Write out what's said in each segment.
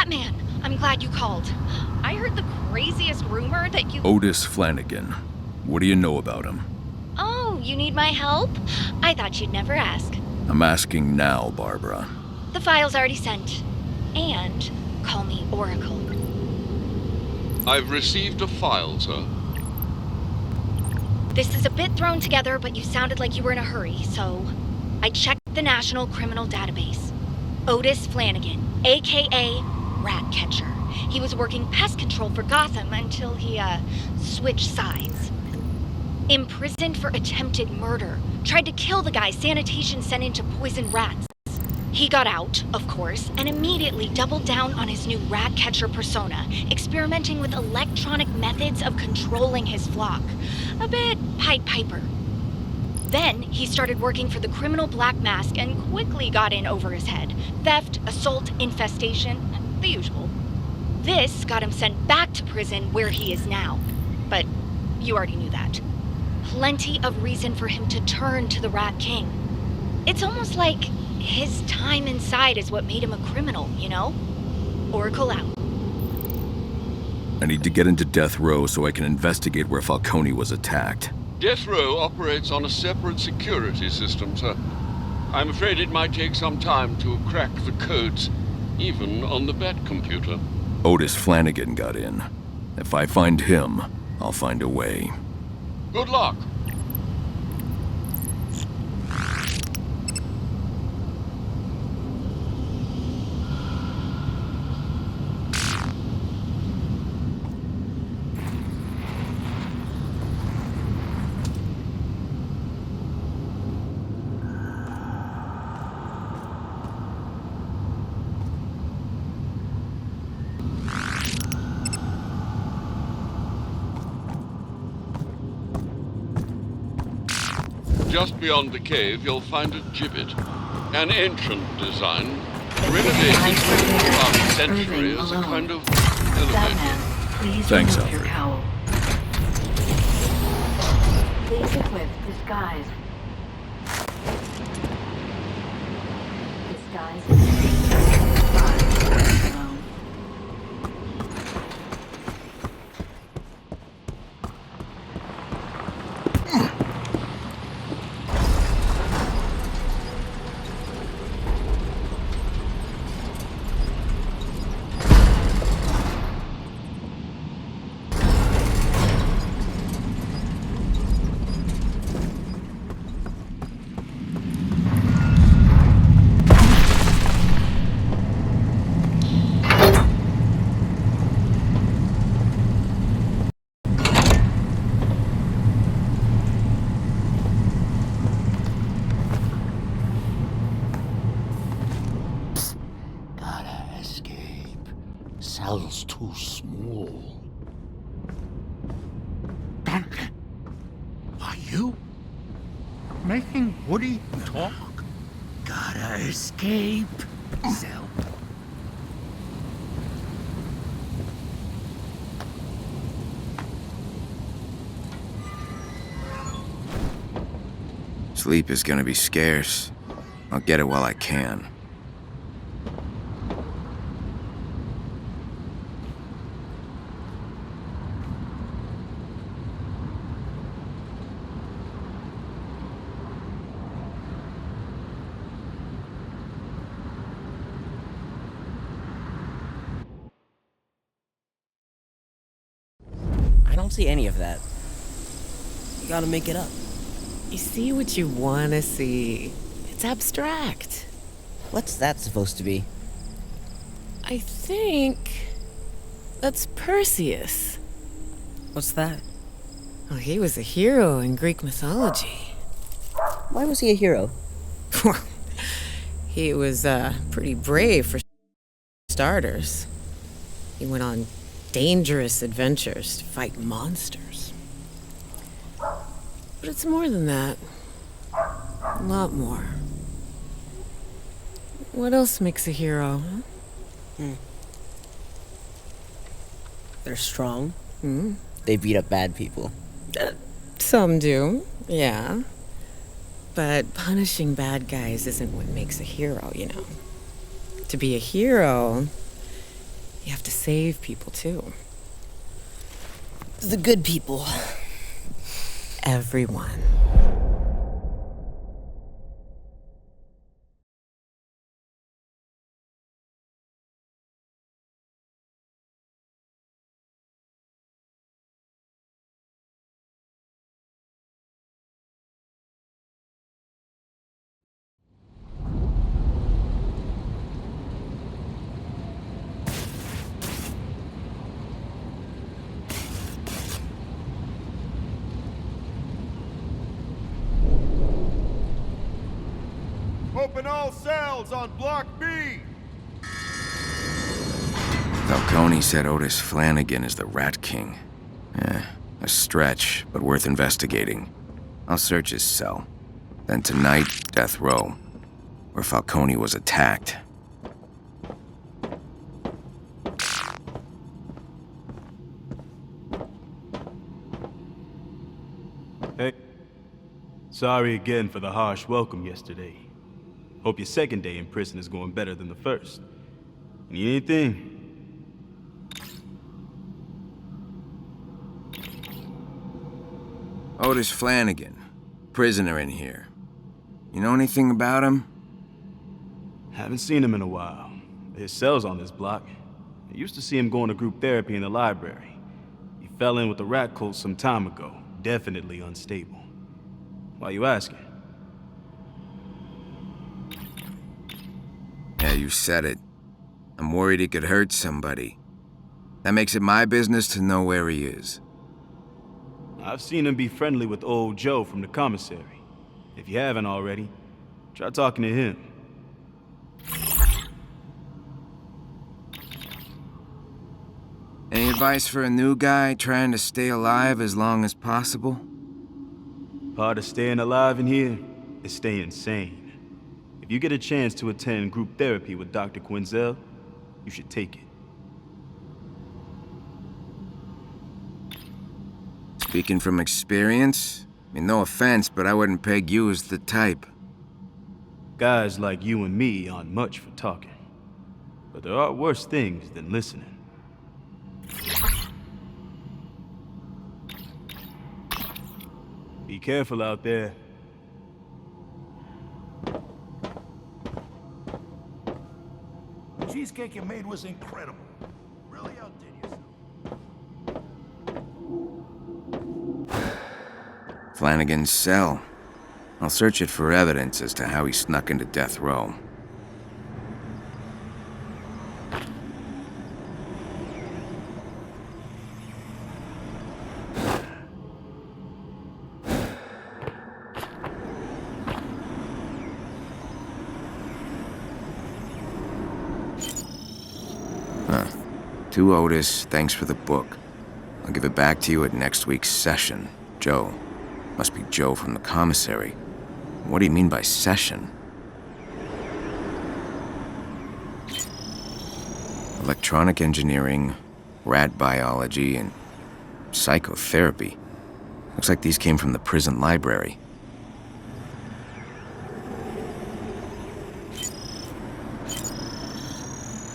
Batman! I'm glad you called. I heard the craziest rumor that you— Otis Flanagan. What do you know about him? Oh, you need my help? I thought you'd never ask. I'm asking now, Barbara. The file's already sent. And call me Oracle. I've received a file, sir. This is a bit thrown together, but you sounded like you were in a hurry, so I checked the National Criminal Database. Otis Flanagan, aka Ratcatcher. He was working pest control for Gotham until he, switched sides. Imprisoned for attempted murder. Tried to kill the guy sanitation sent in to poison rats. He got out, of course, and immediately doubled down on his new Ratcatcher persona, experimenting with electronic methods of controlling his flock. A bit Pied Piper. Then he started working for the criminal Black Mask and quickly got in over his head. Theft, assault, infestation, the usual. This got him sent back to prison where he is now. But you already knew that. Plenty of reason for him to turn to the Rat King. It's almost like his time inside is what made him a criminal, you know? Oracle out. I need to get into Death Row so I can investigate where Falcone was attacked. Death Row operates on a separate security system, sir. I'm afraid it might take some time to crack the codes, even on the Bat computer. Otis Flanagan got in. If I find him, I'll find a way. Good luck. Just beyond the cave, you'll find a gibbet. An ancient design, renovated for about a century as a kind of elevator. Thanks, Alfred. Please equip disguise. Cell's too small. Duncan, are you making Woody talk? Gotta escape. Cell. Sleep is gonna be scarce. I'll get it while I can. I don't see any of that. You gotta make it up. You see what you want to see. It's abstract. What's that supposed to be? I think that's Perseus. What's that? Well, he was a hero in Greek mythology. Why was he a hero? He was pretty brave for starters. He went on dangerous adventures to fight monsters. But it's more than that. A lot more. What else makes a hero, huh? They're strong. Hmm? They beat up bad people. Some do, yeah. But punishing bad guys isn't what makes a hero, you know. To be a hero, You have to save people, too. The good people. Everyone. Open all cells on Block B! Falcone said Otis Flanagan is the Rat King. A stretch, but worth investigating. I'll search his cell. Then tonight, death row, where Falcone was attacked. Hey, sorry again for the harsh welcome yesterday. Hope your second day in prison is going better than the first. Need anything? Otis Flanagan, prisoner in here. You know anything about him? Haven't seen him in a while. His cell's on this block. I used to see him going to group therapy in the library. He fell in with the rat cult some time ago. Definitely unstable. Why you asking? Yeah, you said it. I'm worried he could hurt somebody. That makes it my business to know where he is. I've seen him be friendly with old Joe from the commissary. If you haven't already, try talking to him. Any advice for a new guy trying to stay alive as long as possible? Part of staying alive in here is staying sane. If you get a chance to attend group therapy with Dr. Quinzel, you should take it. Speaking from experience, I mean, no offense, but I wouldn't peg you as the type. Guys like you and me aren't much for talking. But there are worse things than listening. Be careful out there. The cheesecake you made was incredible. Really outdid yourself. Flanagan's cell. I'll search it for evidence as to how he snuck into death row. To Otis, thanks for the book. I'll give it back to you at next week's session. Joe. Must be Joe from the commissary. What do you mean by session? Electronic engineering, rat biology, and psychotherapy. Looks like these came from the prison library.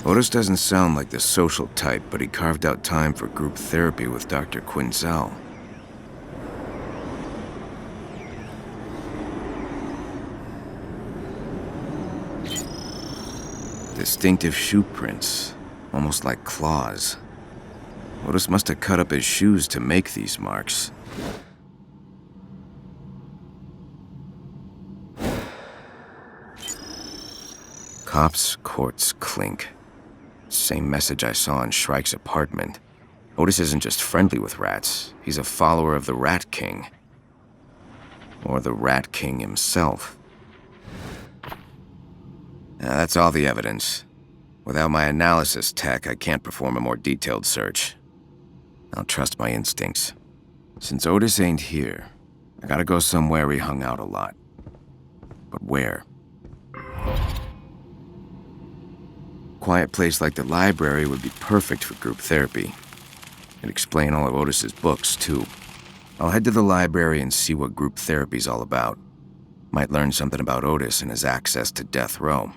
Otis doesn't sound like the social type, but he carved out time for group therapy with Dr. Quinzel. Distinctive shoe prints, almost like claws. Otis must have cut up his shoes to make these marks. Cops' courts clink. Same message I saw in Shrike's apartment. Otis isn't just friendly with rats, he's a follower of the Rat King. Or the Rat King himself. That's all the evidence. Without my analysis tech, I can't perform a more detailed search. I'll trust my instincts. Since Otis ain't here, I gotta go somewhere he hung out a lot. But where? Quiet place like the library would be perfect for group therapy. It'd explain all of Otis's books, too. I'll head to the library and see what group therapy's all about. Might learn something about Otis and his access to death row.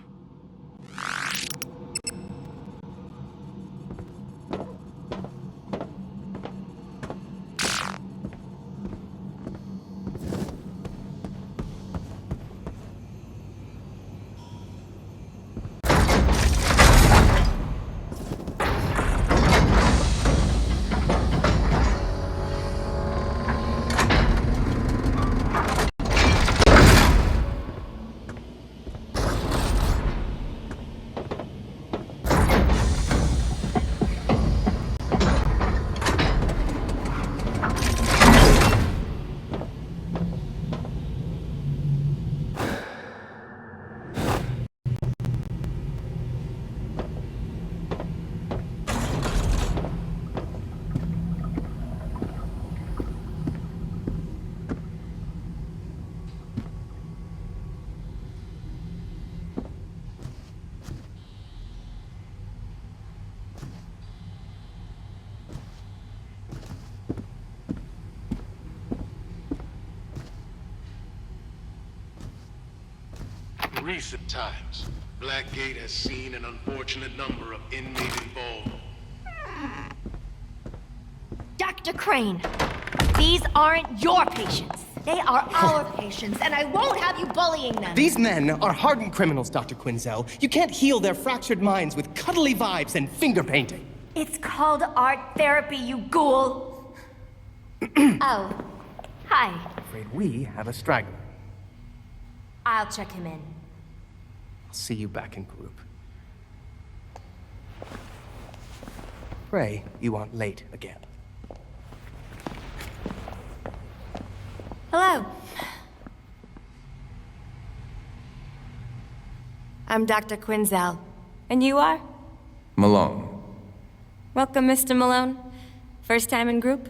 recent times, Blackgate has seen an unfortunate number of inmates involved. Dr. Crane, these aren't your patients. They are our patients, and I won't have you bullying them. These men are hardened criminals, Dr. Quinzel. You can't heal their fractured minds with cuddly vibes and finger painting. It's called art therapy, you ghoul. Oh, hi. Afraid we have a straggler. I'll check him in. I'll see you back in group. Pray you aren't late again. Hello. I'm Dr. Quinzel. And you are? Malone. Welcome, Mr. Malone. First time in group?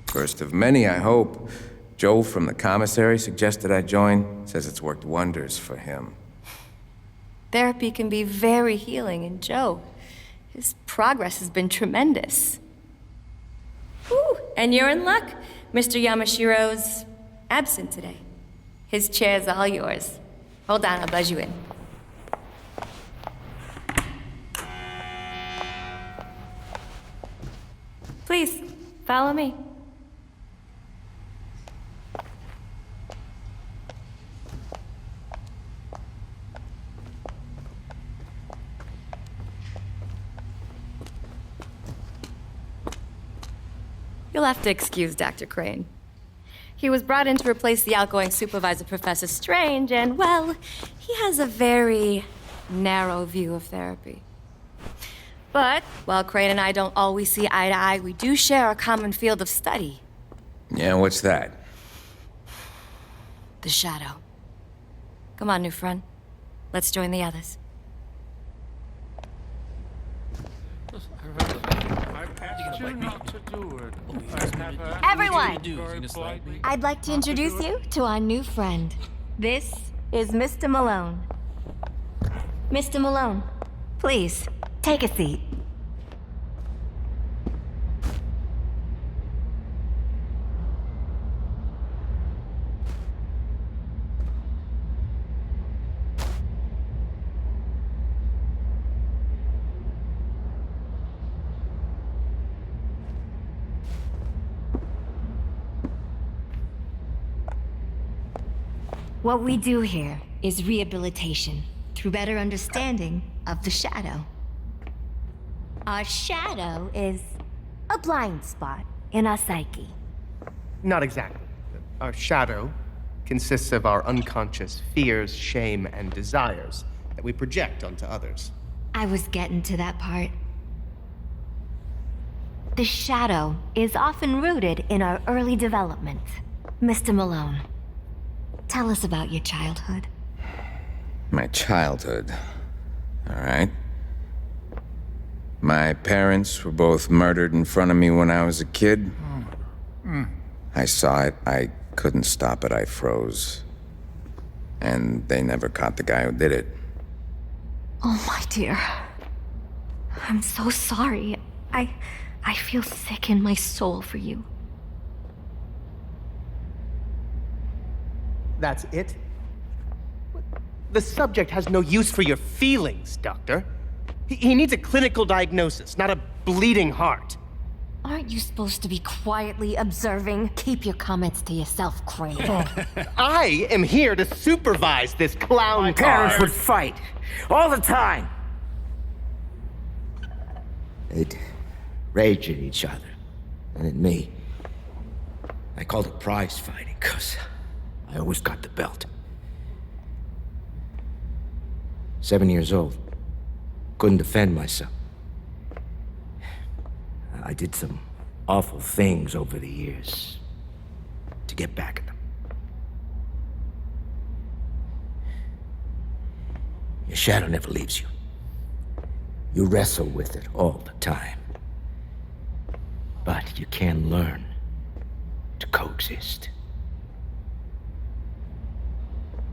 First of many, I hope. Joe from the commissary suggested I join. Says it's worked wonders for him. Therapy can be very healing, and Joe, his progress has been tremendous. Whew, and you're in luck. Mr. Yamashiro's absent today. His chair's all yours. Hold on, I'll buzz you in. Please, follow me. You'll have to excuse Dr. Crane. He was brought in to replace the outgoing supervisor, Professor Strange, and, well, he has a very narrow view of therapy. But, while Crane and I don't always see eye to eye, we do share a common field of study. Yeah, what's that? The Shadow. Come on, new friend. Let's join the others. Everyone! I'd like to introduce you to our new friend. This is Mr. Malone. Mr. Malone, please, take a seat. What we do here is rehabilitation through better understanding of the shadow. Our shadow is a blind spot in our psyche. Not exactly. Our shadow consists of our unconscious fears, shame, and desires that we project onto others. I was getting to that part. The shadow is often rooted in our early development. Mr. Malone, tell us about your childhood. My childhood. All right. My parents were both murdered in front of me when I was a kid. I saw it. I couldn't stop it. I froze. And they never caught the guy who did it. Oh, my dear. I'm so sorry. I feel sick in my soul for you. That's it? The subject has no use for your feelings, Doctor. He needs a clinical diagnosis, not a bleeding heart. Aren't you supposed to be quietly observing? Keep your comments to yourself, Crane. I am here to supervise this clown My parents would fight all the time. They'd rage at each other and at me. I called it prize fighting because I always got the belt. 7 years old. Couldn't defend myself. I did some awful things over the years to get back at them. Your shadow never leaves you. You wrestle with it all the time. But you can learn to coexist.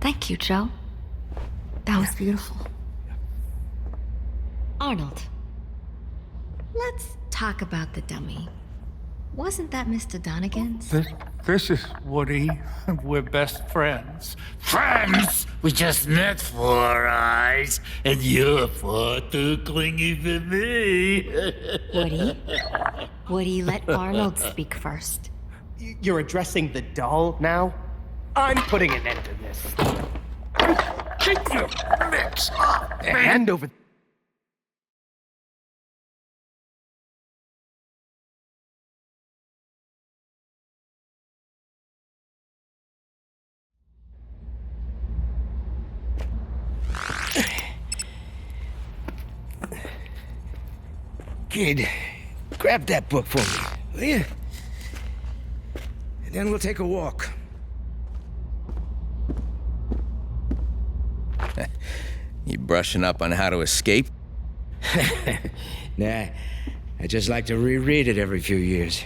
Thank you, Joe. That was beautiful. Arnold, let's talk about the dummy. Wasn't that Mr. Donegan's? This is Woody. We're best friends. Friends? We just met, Four Eyes, and you're far too clingy for me. Woody? Woody, let Arnold speak first. You're addressing the doll now? I'm putting an end to this. Keep your mitts up, man. Hand over. Kid, grab that book for me, will you? And then we'll take a walk. You brushing up on how to escape? Nah, I just like to reread it every few years.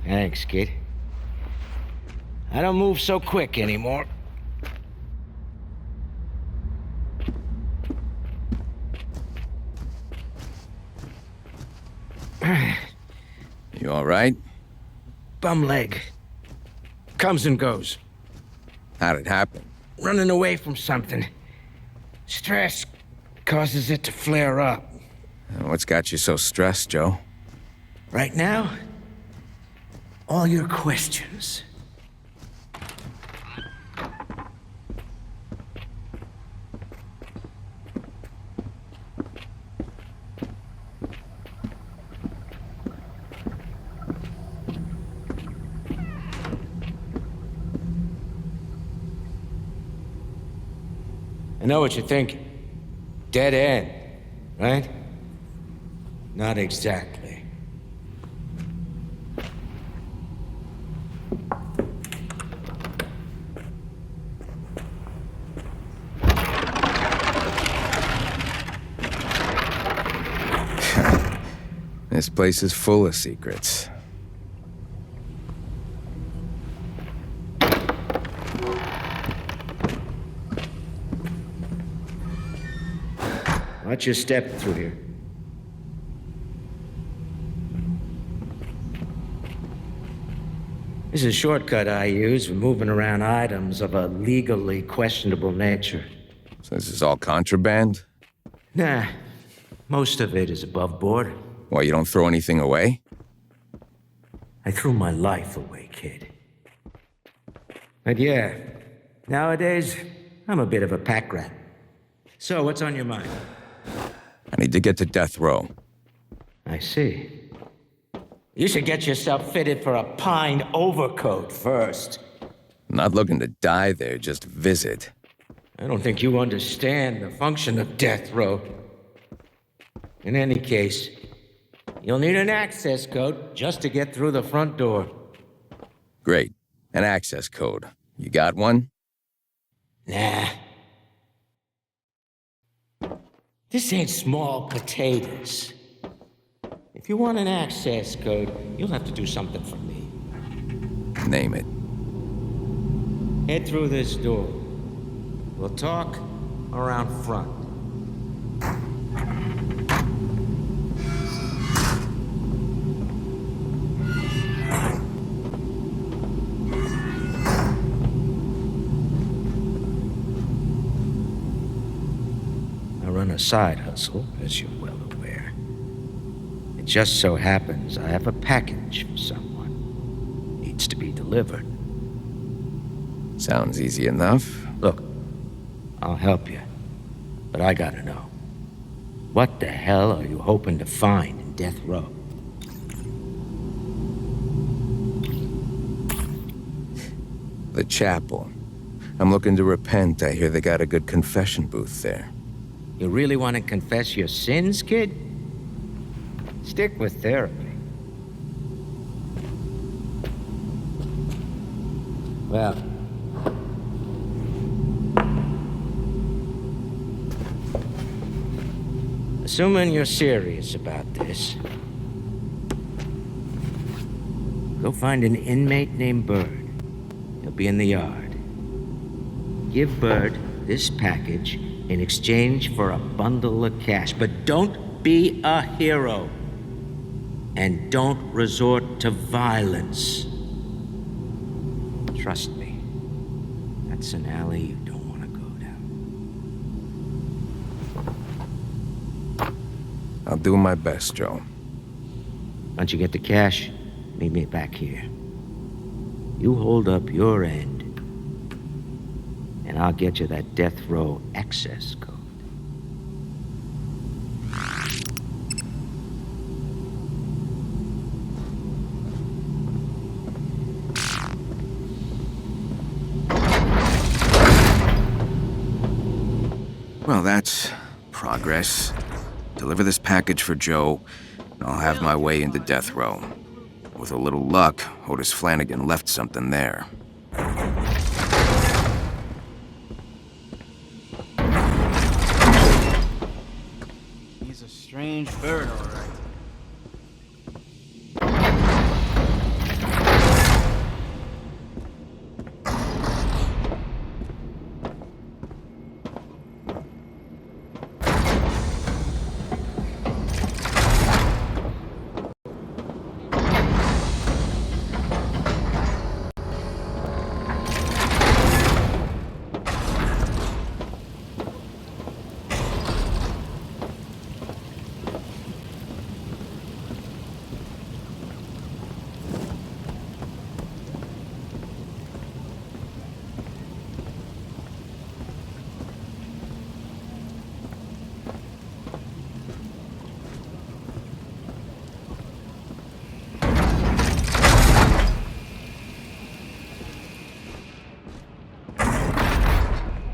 Thanks, kid. I don't move so quick anymore. You all right? Bum leg. Comes and goes. How'd it happen? Running away from something. Stress causes it to flare up. What's got you so stressed, Joe? Right now, all your questions. I know what you're thinking. Dead end, right? Not exactly. This place is full of secrets. Watch your step through here. This is a shortcut I use for moving around items of a legally questionable nature. So this is all contraband? Nah, most of it is above board. Why, you don't throw anything away? I threw my life away, kid. But yeah, nowadays, I'm a bit of a pack rat. So, what's on your mind? I need to get to death row. I see. You should get yourself fitted for a pine overcoat first. I'm not looking to die there, just visit. I don't think you understand the function of death row. In any case, you'll need an access code just to get through the front door. Great. An access code. You got one? Nah. This ain't small potatoes. If you want an access code, you'll have to do something for me. Name it. Head through this door. We'll talk around front. I run a side hustle, as you're well aware. It just so happens I have a package for someone. Needs to be delivered. Sounds easy enough. Look, I'll help you. But I gotta know. What the hell are you hoping to find in Death Row? The chapel. I'm looking to repent. I hear they got a good confession booth there. You really want to confess your sins, kid? Stick with therapy. Well, assuming you're serious about this, go find an inmate named Bird. He'll be in the yard. Give Bird this package in exchange for a bundle of cash, but don't be a hero. And don't resort to violence. Trust me, that's an alley you don't want to go down. I'll do my best, Joe. Once you get the cash, meet me back here. You hold up your end, and I'll get you that death row access code. Well, that's progress. Deliver this package for Joe, and I'll have my way into death row. With a little luck, Otis Flanagan left something there. He's a strange bird, all right.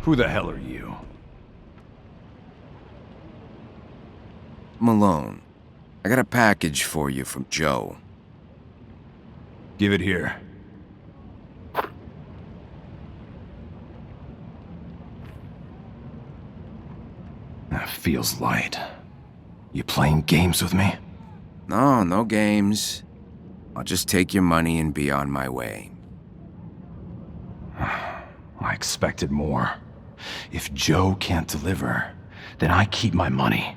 Who the hell are you? Malone, I got a package for you from Joe. Give it here. That feels light. You playing games with me? No, no games. I'll just take your money and be on my way. I expected more. If Joe can't deliver, then I keep my money.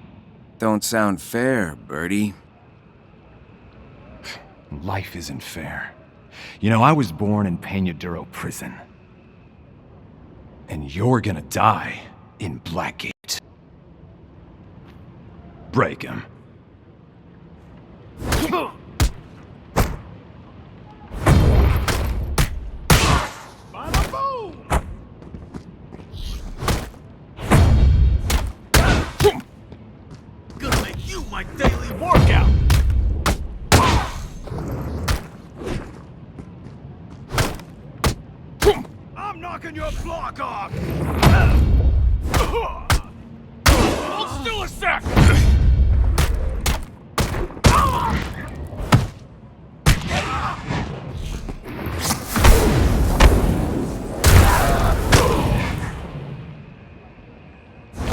Don't sound fair, Birdie. Life isn't fair. You know, I was born in Peña Duro prison. And you're gonna die in Blackgate. Break him. Gonna make you my daily workout! I'm knocking your block off! Hold still a sec!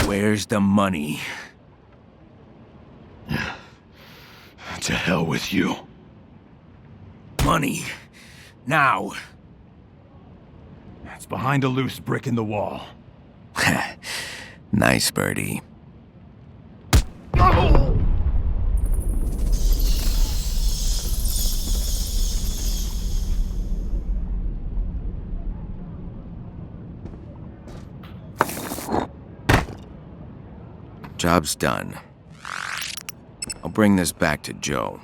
Where's the money? To hell with you. Money. Now. It's behind a loose brick in the wall. Nice, Birdie. Job's done. I'll bring this back to Joe.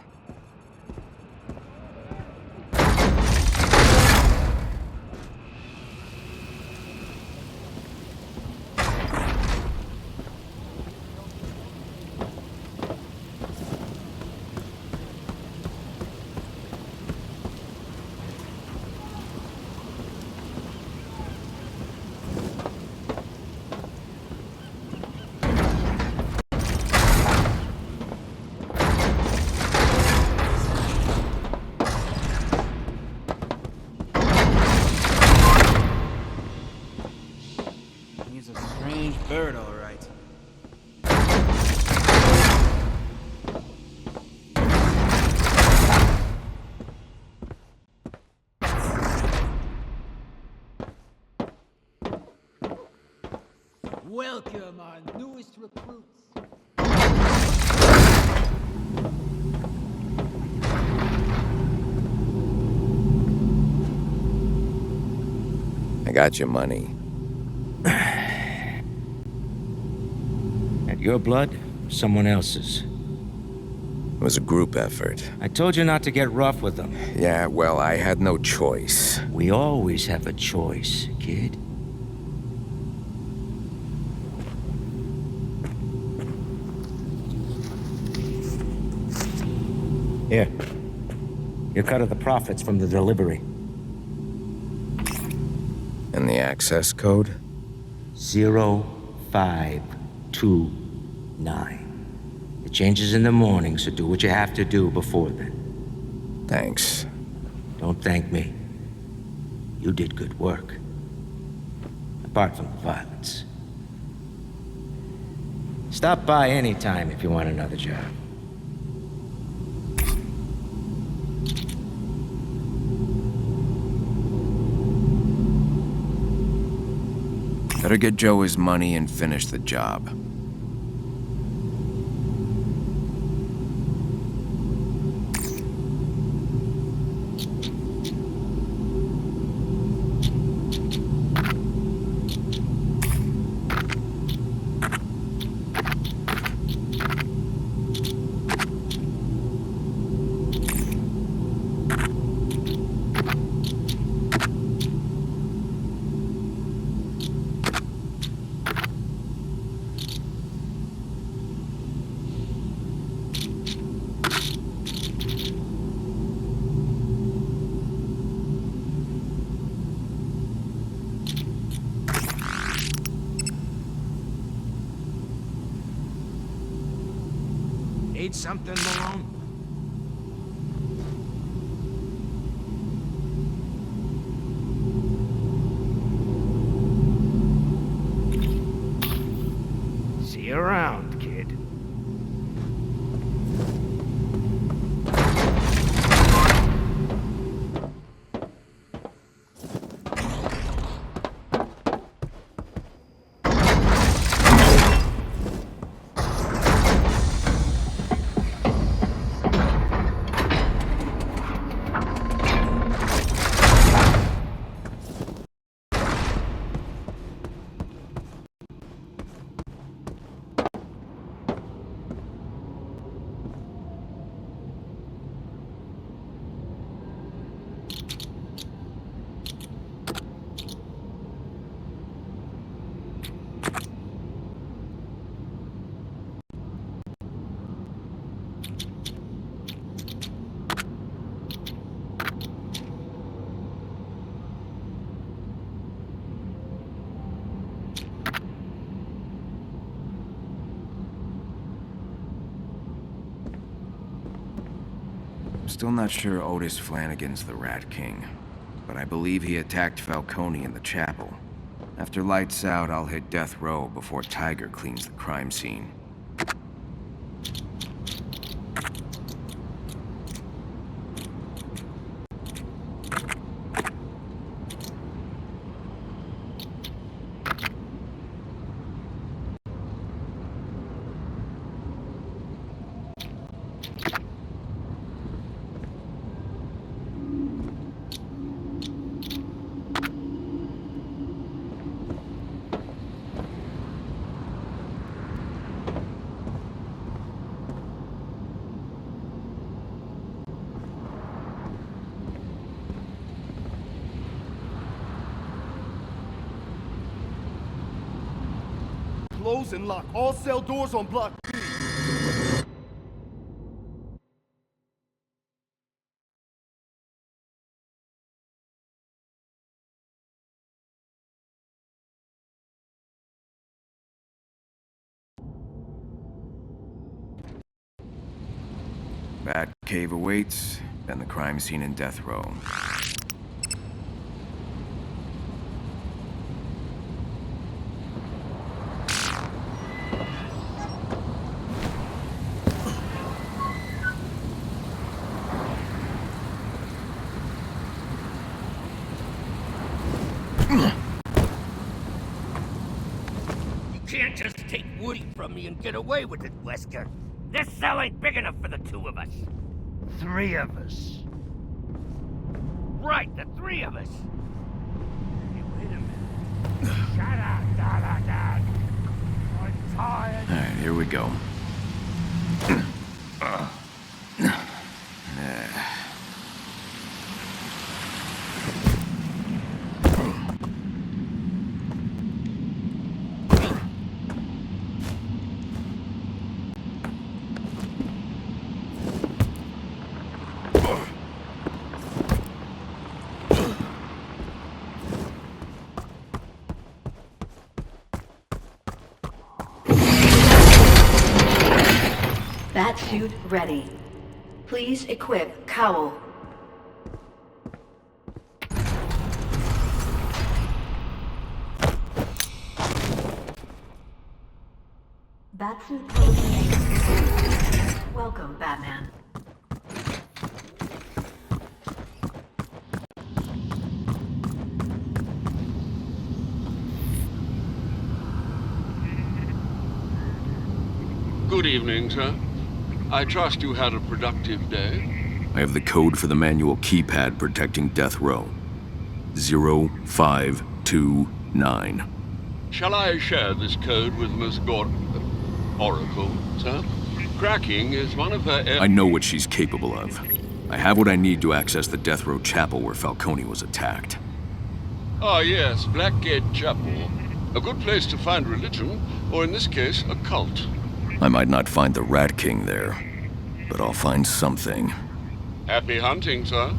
He's a strange bird, all right. Welcome, our newest recruits. I got your money. And your blood, someone else's. It was a group effort. I told you not to get rough with them. Yeah, well, I had no choice. We always have a choice, kid. Here. Your cut of the profits from the delivery. And the access code? 0529. It changes in the morning, so do what you have to do before then. Thanks. Don't thank me. You did good work. Apart from the violence. Stop by anytime if you want another job. Better get Joe his money and finish the job. Need something, Malone? See you around, kid. Still not sure Otis Flanagan's the Rat King, but I believe he attacked Falcone in the chapel. After lights out, I'll hit death row before Tiger cleans the crime scene. Close and lock all cell doors on block B. Bat cave awaits, then the crime scene in death row. You can't just take Woody from me and get away with it, Wesker. This cell ain't big enough for the two of us. Three of us. Right, the three of us. Hey, wait a minute. Alright, here we go. Batsuit ready. Please equip cowl. Batsuit hallucination. Welcome, Batman. Good evening, sir. I trust you had a productive day. I have the code for the manual keypad protecting Death Row. 0529. Shall I share this code with Miss Oracle, sir? Cracking is one of her... I know what she's capable of. I have what I need to access the Death Row Chapel where Falcone was attacked. Ah, yes, Blackgate Chapel. A good place to find religion, or in this case, a cult. I might not find the Rat King there, but I'll find something. Happy hunting, sir.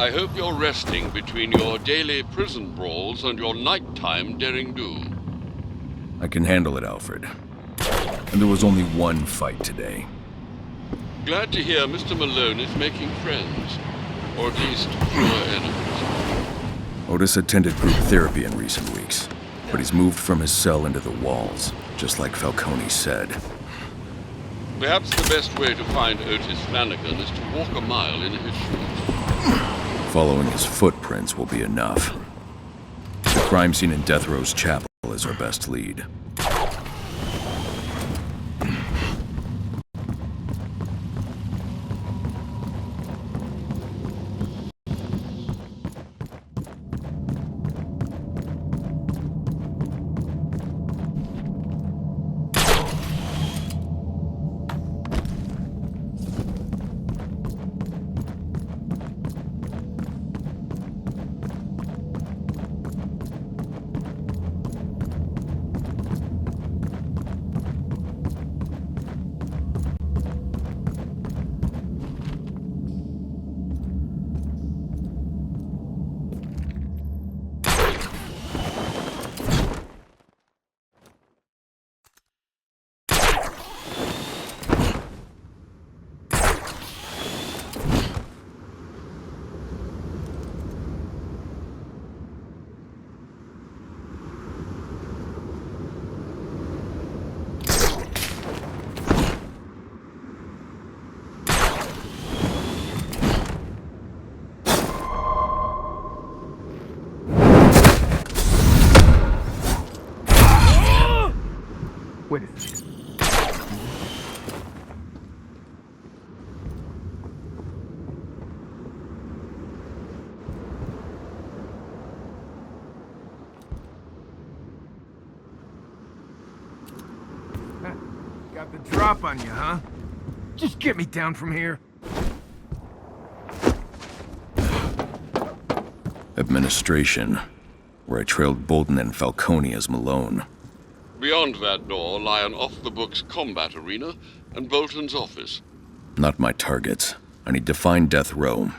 I hope you're resting between your daily prison brawls and your nighttime daring do. I can handle it, Alfred. And there was only one fight today. Glad to hear Mr. Malone is making friends. Or at least fewer enemies. Otis attended group therapy in recent weeks, but he's moved from his cell into the walls, just like Falcone said. Perhaps the best way to find Otis Flanagan is to walk a mile in his shoes. Following his footprints will be enough. The crime scene in Death Row's Chapel is our best lead. Wait a second. Got the drop on you, huh? Just get me down from here. Administration, where I trailed Bolton and Falcone as Malone. Beyond that door lie an off-the-books combat arena and Bolton's office. Not my targets. I need to find Death Row.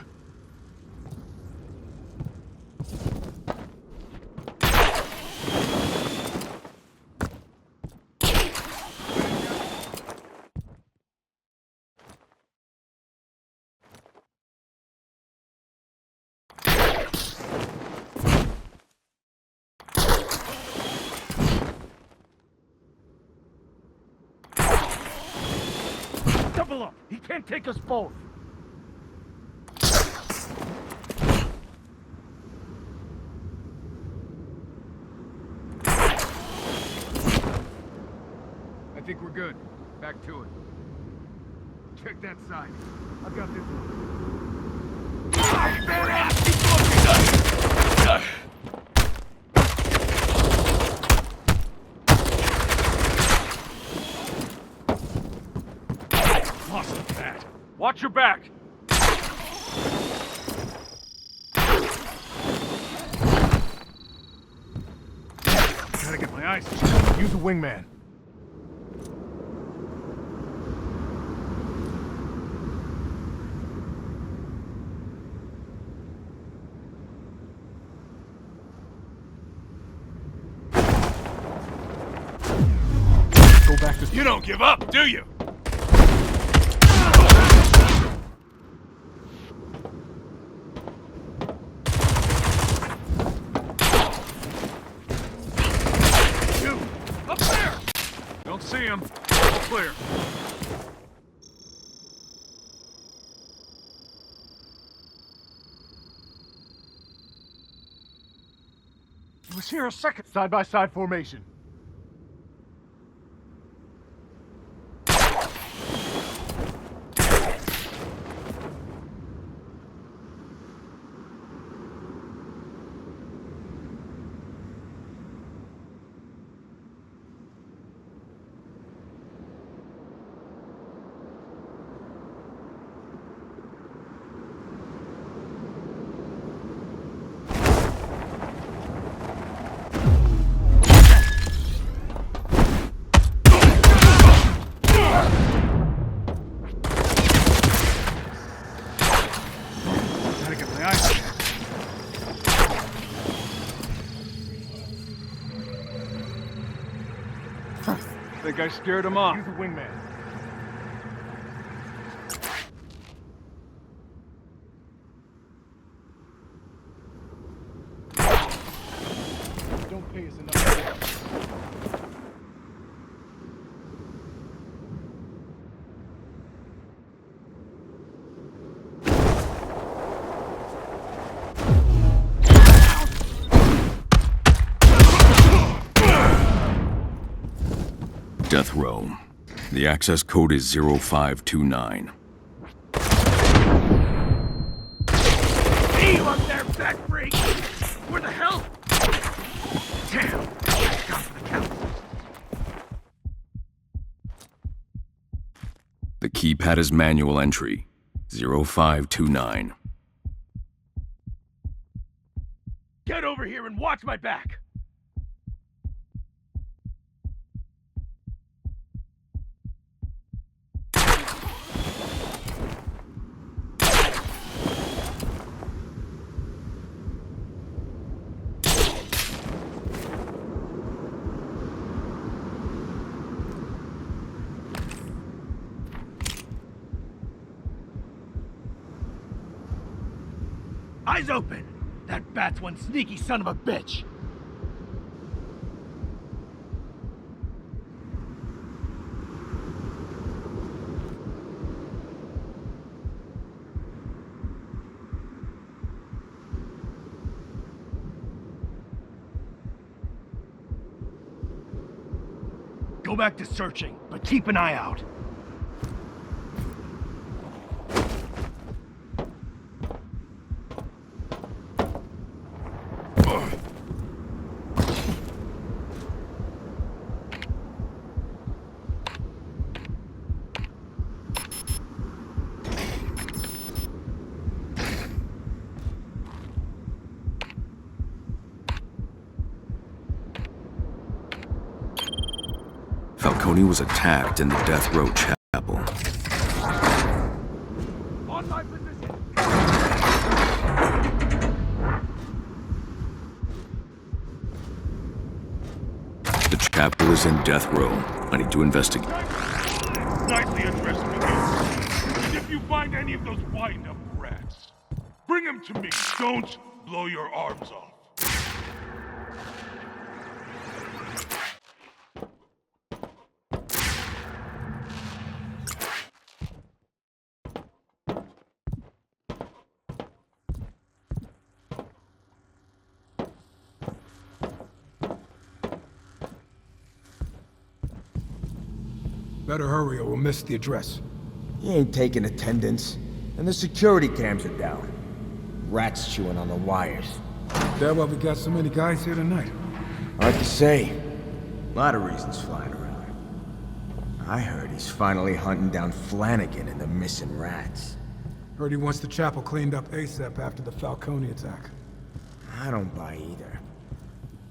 Double up! He can't take us both! I think we're good. Back to it. Check that side. I've got this one. Lost the bat. Watch your back! Gotta get my eyes. Use a wingman. You don't give up, do you? You! Up there! Don't see him. All clear. He was here a second. Side-by-side formation. Think I scared him off. Use a wingman. Don't pay us enough. Death Row. The access code is 0529. Hey, you up there, fat freak! Where the hell? Damn! Got for the count. The keypad is manual entry. 0529. Get over here and watch my back! Eyes open! That bat's one sneaky son of a bitch! Go back to searching, but keep an eye out. Falcone was attacked in the Death Row Chapel. On my position! The chapel is in Death Row. I need to investigate. Nicely addressed, McGee. And if you find any of those wind-up rats, bring them to me. Don't blow your arms off. Better hurry or we'll miss the address. He ain't taking attendance, and the security cams are down. Rats chewing on the wires. That why we got so many guys here tonight? Hard to say. A lot of reasons flying around. I heard he's finally hunting down Flanagan and the missing rats. Heard he wants the chapel cleaned up ASAP after the Falcone attack. I don't buy either.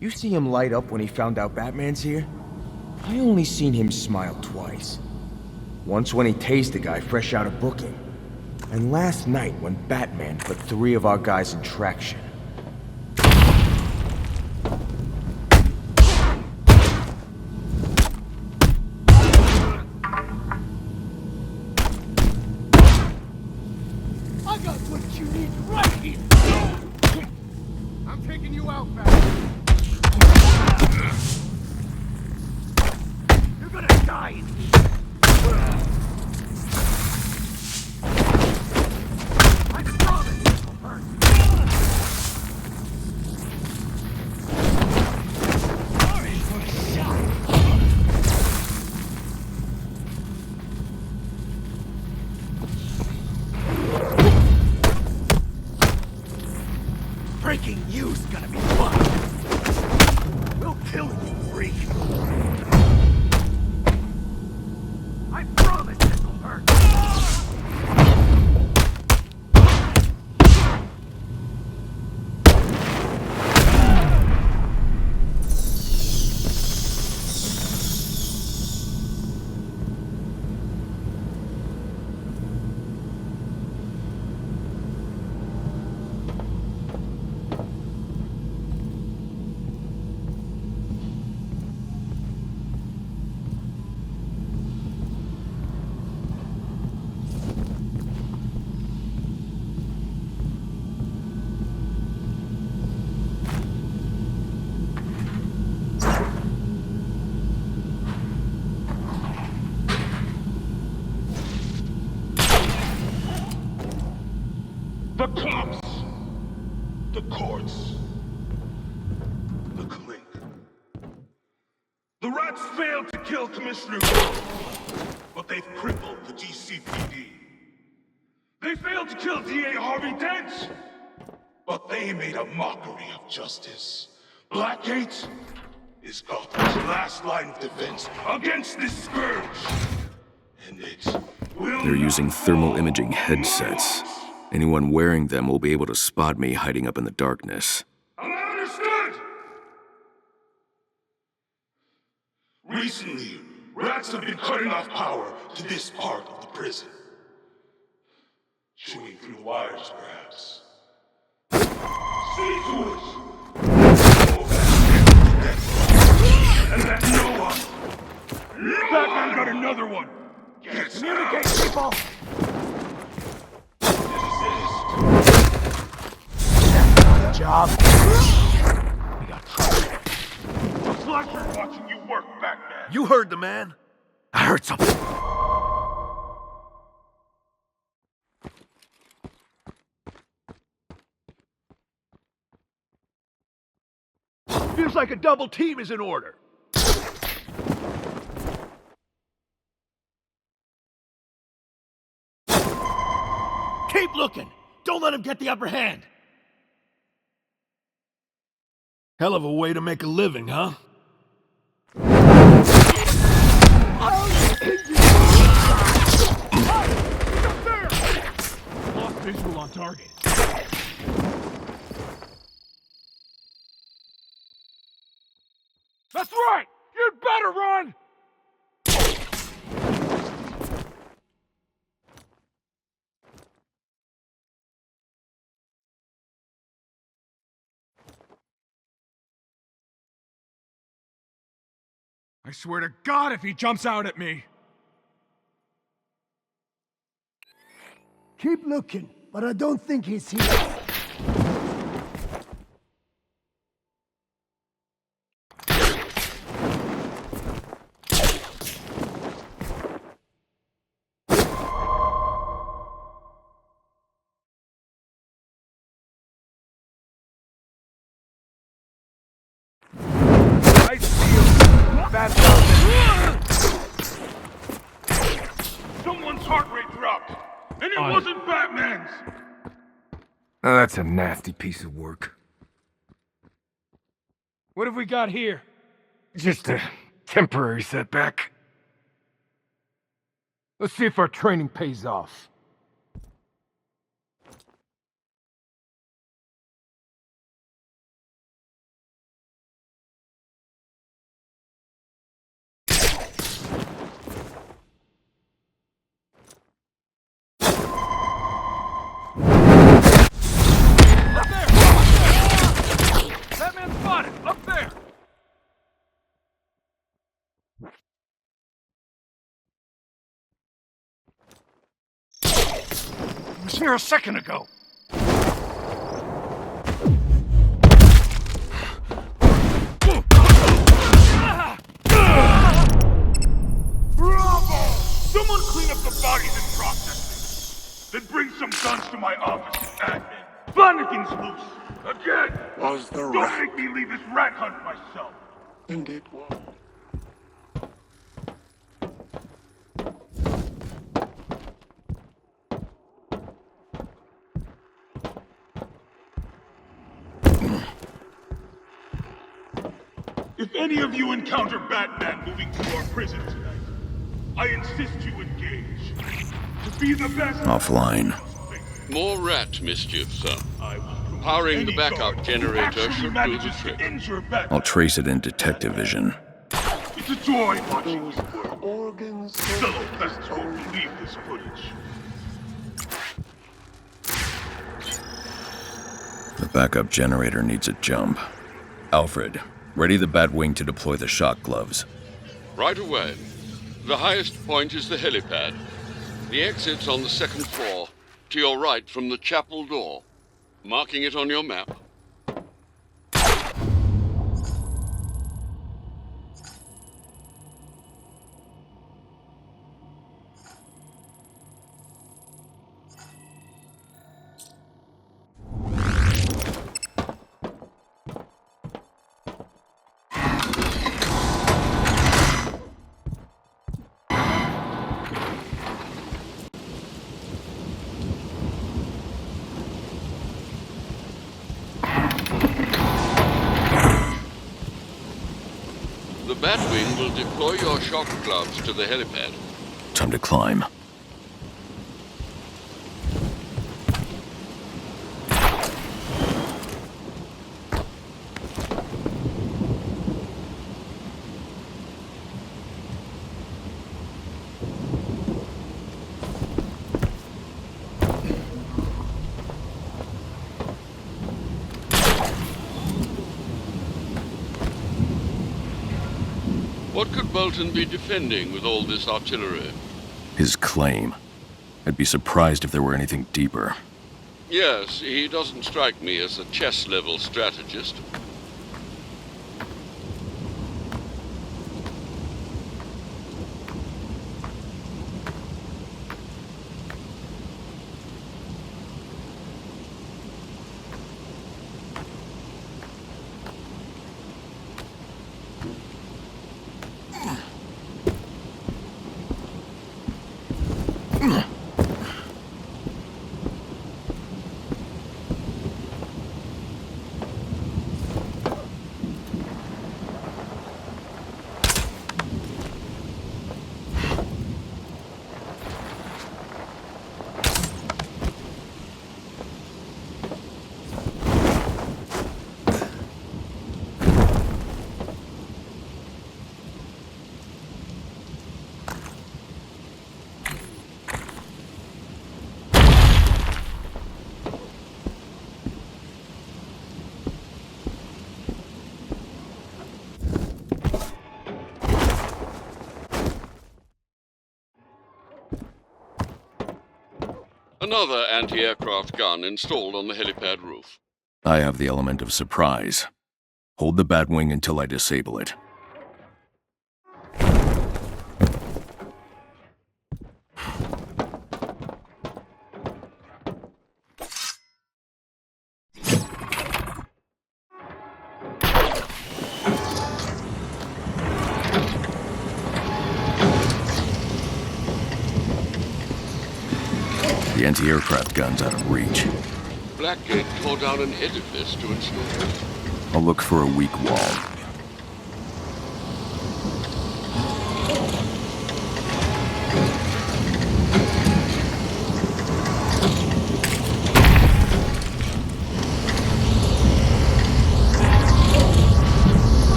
You see him light up when he found out Batman's here? I only seen him smile twice. Once when he tased the guy fresh out of booking. And last night when Batman put 3 of our guys in traction. I got what you need right here! I'm taking you out, Batman! You're gonna die in here! I promise this will hurt! Sorry for the shot! Breaking you's gonna be fun! We'll kill you, freak! I promise this will hurt! The cops! The courts! The clink. The rats failed to kill Commissioner Gordon, but they've crippled the GCPD. They failed to kill DA Harvey Dent, but they made a mockery of justice. Blackgate is Gotham's last line of defense against this scourge. And it will They're using not thermal fall imaging on my headsets. watch. Anyone wearing them will be able to spot me hiding up in the darkness. Am I understood? Recently, rats have been cutting off power to this part of the prison. Chewing through the wires, perhaps. See to it! Go back and let no one! Batman got another one! Communicate, people! Job. We got trouble. A pleasure watching you work, Batman. You heard the man. I heard something. Feels like a double team is in order. Keep looking. Don't let him get the upper hand. Hell of a way to make a living, huh? Lost visual on target. That's right! You'd better run! I swear to God if he jumps out at me! Keep looking, but I don't think he's here. I see him! Bad something! Someone's heart rate dropped, and it wasn't Batman's! Oh, that's a nasty piece of work. What have we got here? Just a temporary setback. Let's see if our training pays off. Batman spotted! Up there! He was here a second ago. Bravo! Someone clean up the bodies and process them. Then bring some guns to my office, admin. Flanagan's loose! Again! Was the Don't rat. make me leave this rat hunt myself! And it was. If any of you encounter Batman moving through our prison tonight, I insist you engage. To be the best... Offline. More rat mischief, sir. Powering the backup generator should do the trick. I'll trace it in detective vision. It's a joy watching you work. Organs. Fellow peasants won't believe this footage. The backup generator needs a jump. Alfred, ready the Batwing to deploy the shock gloves. Right away. The highest point is the helipad. The exit's on the second floor, to your right from the chapel door. Marking it on your map. The Batwing will deploy your shock gloves to the helipad. Time to climb. What could Bolton be defending with all this artillery? His claim. I'd be surprised if there were anything deeper. Yes, he doesn't strike me as a chess-level strategist. Another anti-aircraft gun installed on the helipad roof. I have the element of surprise. Hold the Batwing until I disable it. The anti-aircraft gun's out of reach. Blackgate tore down an edifice to install it. I'll look for a weak wall.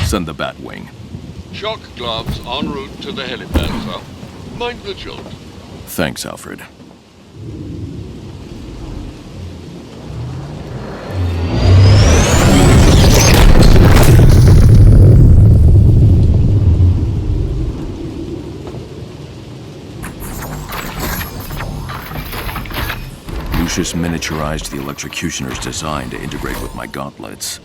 Send the Batwing. Shock gloves en route to the helipad, sir. Mind the jolt. Thanks, Alfred. Lucius miniaturized the electrocutioner's design to integrate with my gauntlets.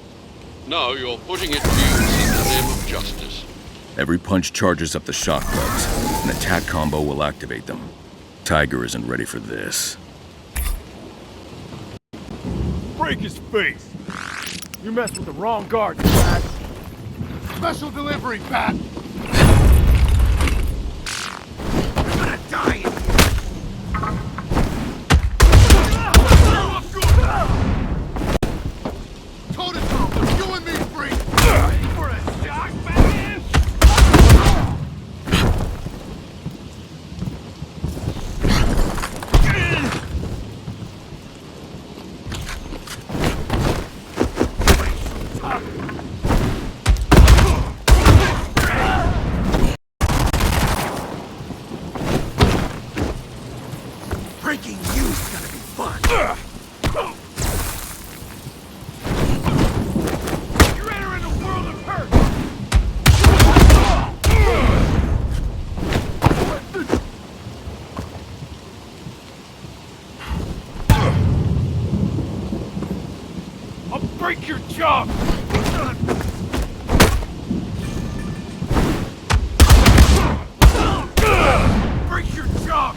Now you're putting it to use in the name of justice. Every punch charges up the shock gloves. An attack combo will activate them. Tiger isn't ready for this. Break his face! You messed with the wrong guard, Bat. Special delivery, Bat! You're gonna die in here! Breaking you's gonna be fun! You're entering a world of hurt! I'll break your jaw! Break your jaw!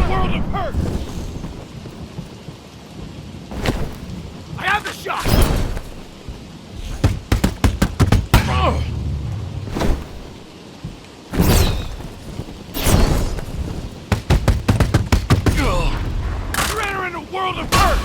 World of hurt! I have the shot! You're entering a world of hurt!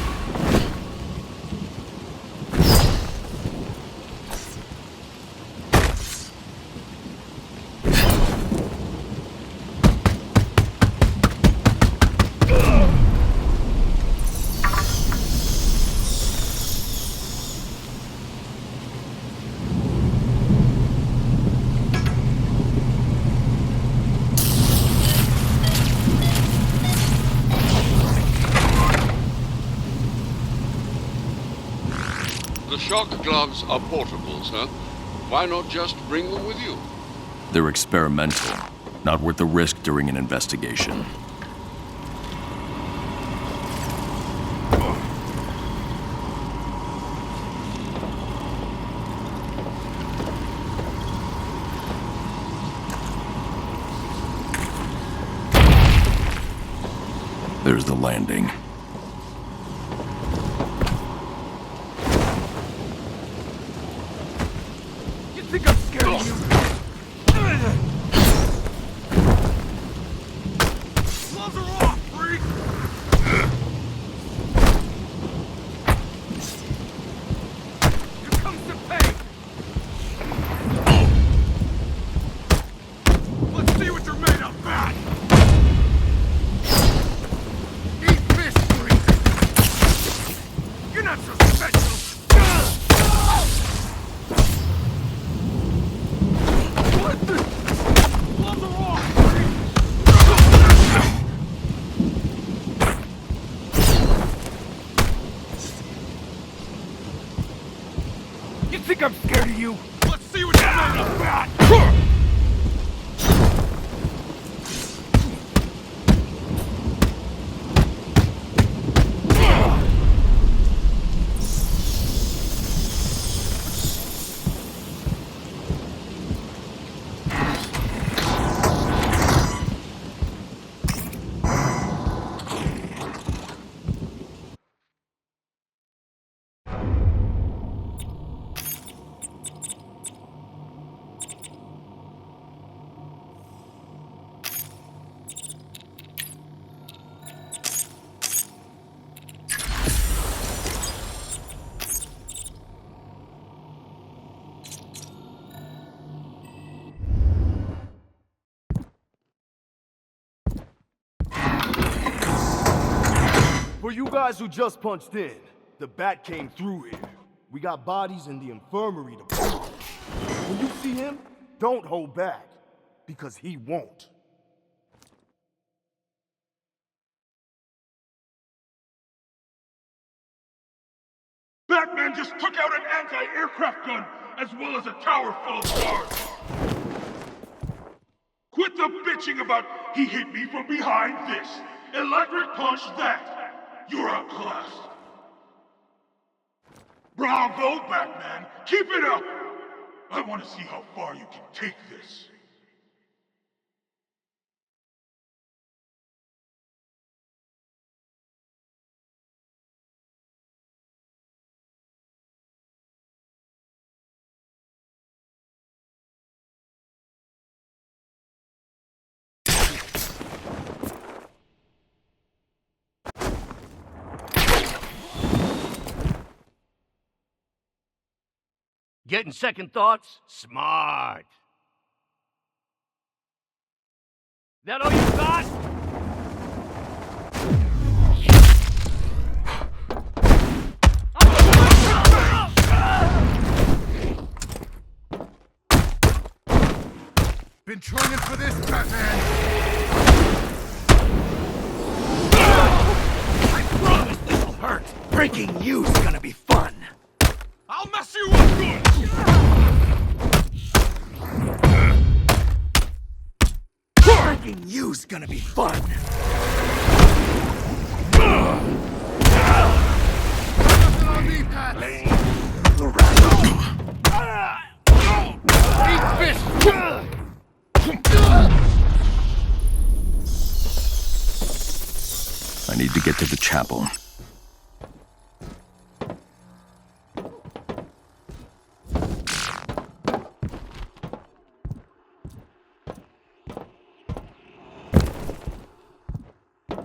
The shock gloves are portable, sir. Why not just bring them with you? They're experimental, not worth the risk during an investigation. There's the landing. You think I'm scared of you? Gloves are off, freak! Here comes the pain! Let's see what you're made of, Bat! Eat this, freak! You're not so special! What the? Gloves are off, freak! You think I'm scared of you? Let's see what you're made of, Bat! For you guys who just punched in, the Bat came through here. We got bodies in the infirmary to prove. When you see him, don't hold back, because he won't. Batman just took out an anti-aircraft gun, as well as a tower full of guards. Quit the bitching about he hit me from behind this, electric punch that. You're outclassed. Bravo, Batman. Keep it up. I want to see how far you can take this. Getting second thoughts? Smart. That all you got? Been training for this, Batman! I promise this'll hurt. Breaking you's gonna be fun. I'll mess you up good! Breaking you's gonna be fun. Nothing on me, Pat! Eat fish! I need to get to the chapel.